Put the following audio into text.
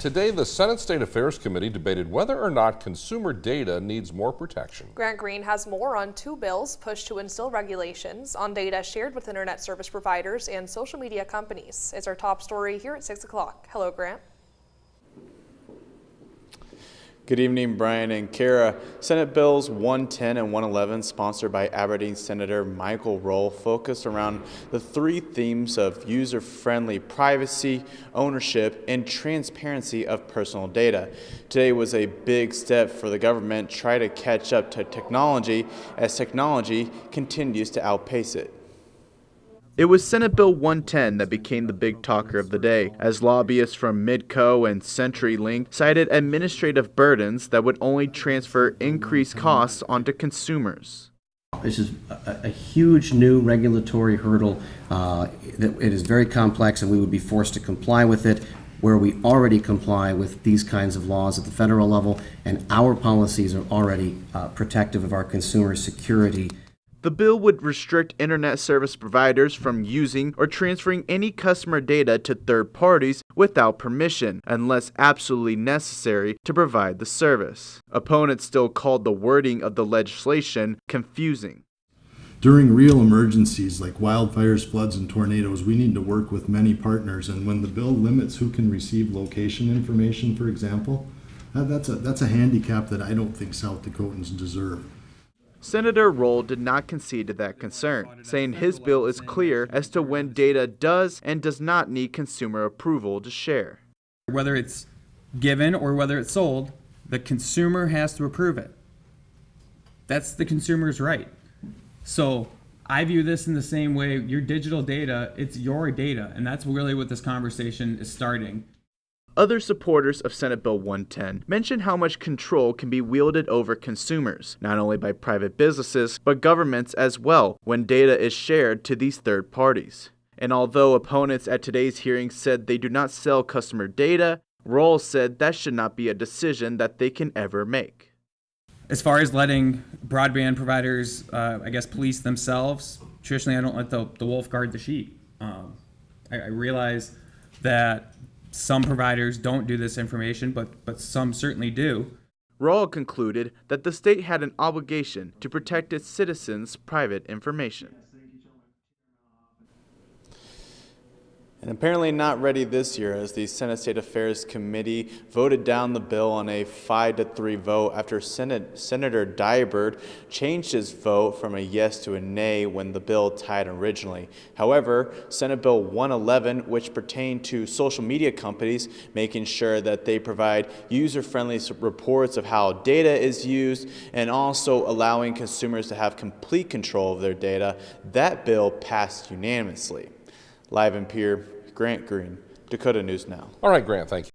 Today, the Senate State Affairs Committee debated whether or not consumer data needs more protection. Grant Green has more on two bills pushed to instill regulations on data shared with internet service providers and social media companies. It's our top story here at 6 o'clock. Hello, Grant. Good evening, Brian and Kara. Senate Bills 110 and 111, sponsored by Aberdeen Senator Michael Roll, focus around the three themes of user-friendly privacy, ownership, and transparency of personal data. Today was a big step for the government to try to catch up to technology as technology continues to outpace it. It was Senate Bill 110 that became the big talker of the day, as lobbyists from Midco and CenturyLink cited administrative burdens that would only transfer increased costs onto consumers. This is a huge new regulatory hurdle. It is very complex, and we would be forced to comply with it where we already comply with these kinds of laws at the federal level, and our policies are already protective of our consumer security. The bill would restrict internet service providers from using or transferring any customer data to third parties without permission, unless absolutely necessary to provide the service. Opponents still called the wording of the legislation confusing. During real emergencies like wildfires, floods, and tornadoes, we need to work with many partners, and when the bill limits who can receive location information, for example, that's a handicap that I don't think South Dakotans deserve. Senator Roll did not concede to that concern, saying his bill is clear as to when data does and does not need consumer approval to share. Whether it's given or whether it's sold, the consumer has to approve it. That's the consumer's right. So I view this in the same way. Your digital data, it's your data, and that's really what this conversation is starting. Other supporters of Senate Bill 110 mention how much control can be wielded over consumers, not only by private businesses, but governments as well, when data is shared to these third parties. And although opponents at today's hearing said they do not sell customer data, Roll said that should not be a decision that they can ever make. As far as letting broadband providers, police themselves, traditionally I don't let the wolf guard the sheep. I realize that some providers don't do this information, but some certainly do. Roll concluded that the state had an obligation to protect its citizens' private information. And apparently not ready this year, as the Senate State Affairs Committee voted down the bill on a 5-3 vote after Senator Dybert changed his vote from a yes to a nay when the bill tied originally. However, Senate Bill 111, which pertained to social media companies making sure that they provide user-friendly reports of how data is used and also allowing consumers to have complete control of their data, that bill passed unanimously. Live in Pierre, Grant Green, Dakota News Now. All right, Grant, thank you.